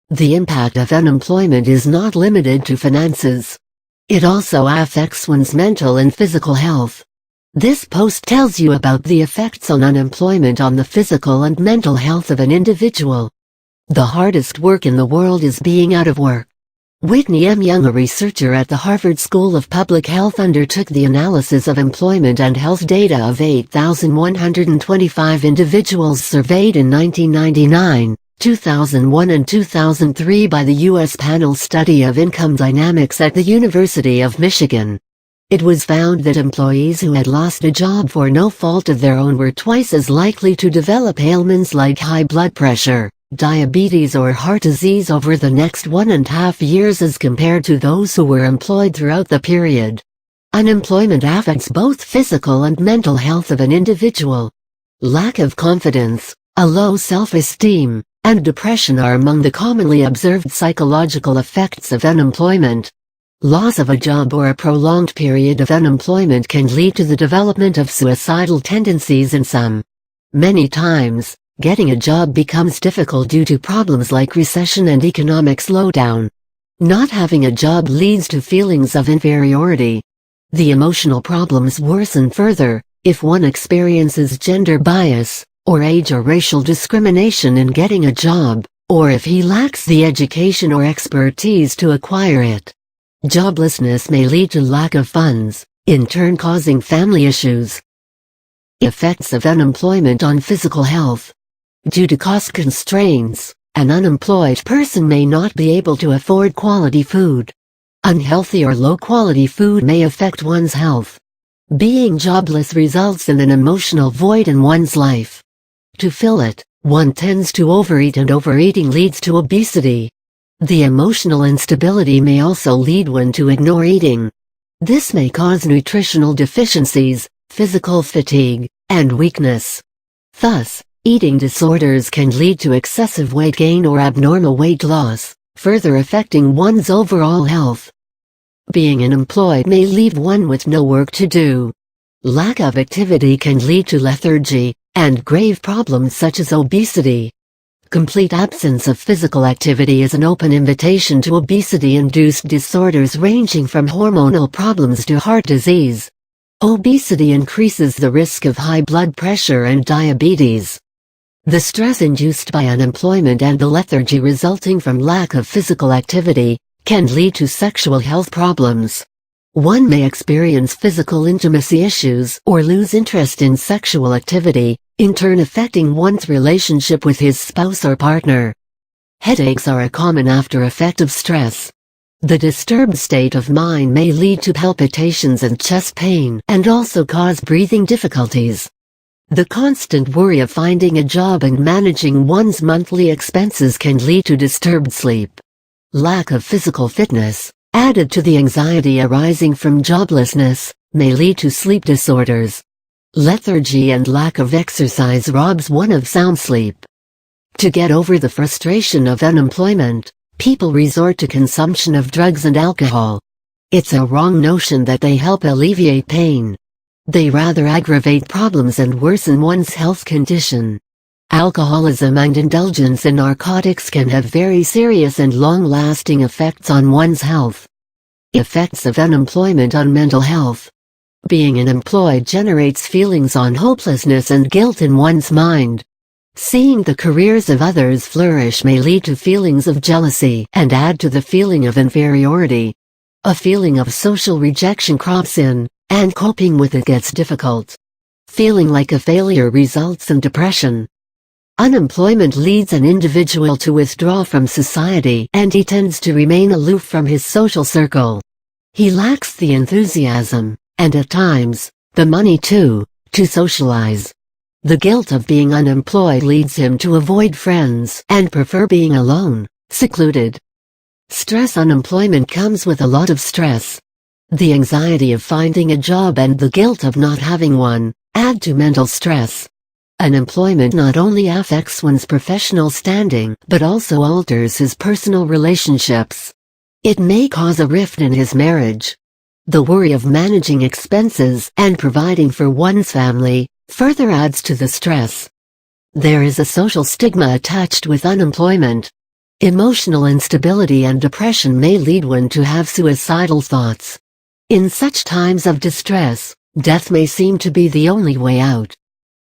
The impact of unemployment is not limited to finances. It also affects one's mental and physical health. This post tells you about the effects on unemployment on the physical and mental health of an individual. The hardest work in the world is being out of work. Whitney M. Young, a researcher at the Harvard School of Public Health, undertook the analysis of employment and health data of 8,125 individuals surveyed in 1999, 2001 and 2003 by the U.S. Panel Study of Income Dynamics at the University of Michigan. It was found that employees who had lost a job for no fault of their own were twice as likely to develop ailments like high blood pressure, diabetes or heart disease over the next 1.5 years as compared to those who were employed throughout the period. Unemployment affects both physical and mental health of an individual. Lack of confidence, a low self-esteem, and depression are among the commonly observed psychological effects of unemployment. Loss of a job or a prolonged period of unemployment can lead to the development of suicidal tendencies in some. Many times, getting a job becomes difficult due to problems like recession and economic slowdown. Not having a job leads to feelings of inferiority. The emotional problems worsen further if one experiences gender bias, or age or racial discrimination in getting a job, or if he lacks the education or expertise to acquire it. Joblessness may lead to lack of funds, in turn causing family issues. Effects of unemployment on physical health. Due to cost constraints, an unemployed person may not be able to afford quality food. Unhealthy or low-quality food may affect one's health. Being jobless results in an emotional void in one's life. To fill it, one tends to overeat, and overeating leads to obesity. The emotional instability may also lead one to ignore eating. This may cause nutritional deficiencies, physical fatigue, and weakness. Thus, eating disorders can lead to excessive weight gain or abnormal weight loss, further affecting one's overall health. Being unemployed may leave one with no work to do. Lack of activity can lead to lethargy, and grave problems such as obesity. Complete absence of physical activity is an open invitation to obesity-induced disorders ranging from hormonal problems to heart disease. Obesity increases the risk of high blood pressure and diabetes. The stress induced by unemployment and the lethargy resulting from lack of physical activity can lead to sexual health problems. One may experience physical intimacy issues or lose interest in sexual activity, in turn affecting one's relationship with his spouse or partner. Headaches are a common after effect of stress. The disturbed state of mind may lead to palpitations and chest pain, and also cause breathing difficulties. The constant worry of finding a job and managing one's monthly expenses can lead to disturbed sleep. Lack of physical fitness, added to the anxiety arising from joblessness, may lead to sleep disorders. Lethargy and lack of exercise robs one of sound sleep. To get over the frustration of unemployment, people resort to consumption of drugs and alcohol. It's a wrong notion that they help alleviate pain. They rather aggravate problems and worsen one's health condition. Alcoholism and indulgence in narcotics can have very serious and long-lasting effects on one's health. Effects of unemployment on mental health. Being unemployed generates feelings of hopelessness and guilt in one's mind. Seeing the careers of others flourish may lead to feelings of jealousy and add to the feeling of inferiority. A feeling of social rejection crops in, and coping with it gets difficult. Feeling like a failure results in depression. Unemployment leads an individual to withdraw from society, and he tends to remain aloof from his social circle. He lacks the enthusiasm, and at times, the money to socialize. The guilt of being unemployed leads him to avoid friends and prefer being alone, secluded. Stress. Unemployment comes with a lot of stress. The anxiety of finding a job and the guilt of not having one add to mental stress. Unemployment not only affects one's professional standing, but also alters his personal relationships. It may cause a rift in his marriage. The worry of managing expenses and providing for one's family further adds to the stress. There is a social stigma attached with unemployment. Emotional instability and depression may lead one to have suicidal thoughts. In such times of distress, death may seem to be the only way out.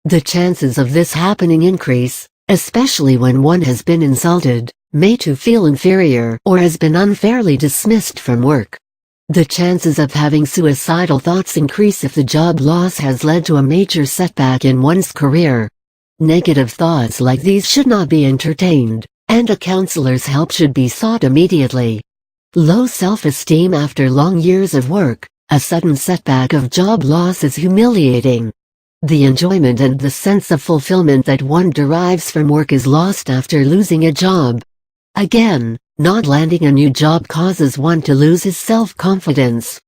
The chances of this happening increase, especially when one has been insulted, made to feel inferior, or has been unfairly dismissed from work. The chances of having suicidal thoughts increase if the job loss has led to a major setback in one's career. Negative thoughts like these should not be entertained, and a counselor's help should be sought immediately. Low self-esteem after long years of work, a sudden setback of job loss is humiliating. The enjoyment and the sense of fulfillment that one derives from work is lost after losing a job. Again, not landing a new job causes one to lose his self-confidence.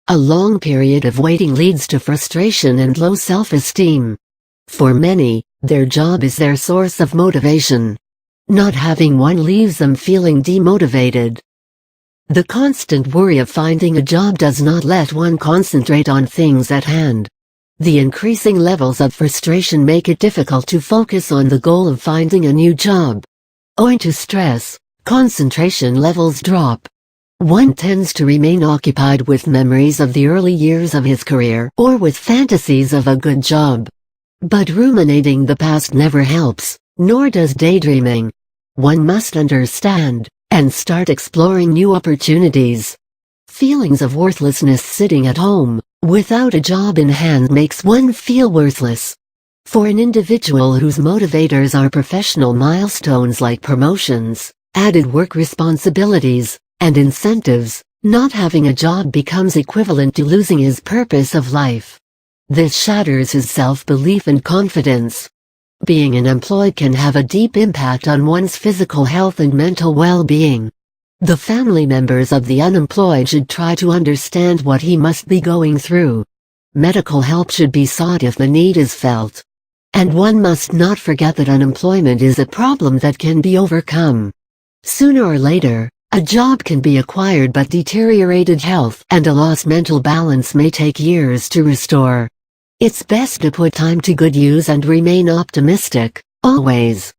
A long period of waiting leads to frustration and low self-esteem. For many, their job is their source of motivation. Not having one leaves them feeling demotivated. The constant worry of finding a job does not let one concentrate on things at hand. The increasing levels of frustration make it difficult to focus on the goal of finding a new job. Owing to stress, concentration levels drop. One tends to remain occupied with memories of the early years of his career or with fantasies of a good job. But ruminating the past never helps, nor does daydreaming. One must understand and start exploring new opportunities. Feelings of worthlessness sitting at home, without a job in hand makes one feel worthless. For an individual whose motivators are professional milestones like promotions, added work responsibilities, and incentives, not having a job becomes equivalent to losing his purpose of life. This shatters his self-belief and confidence. Being unemployed can have a deep impact on one's physical health and mental well-being. The family members of the unemployed should try to understand what he must be going through. Medical help should be sought if the need is felt. And one must not forget that unemployment is a problem that can be overcome. Sooner or later, a job can be acquired, but deteriorated health and a lost mental balance may take years to restore. It's best to put time to good use and remain optimistic, always.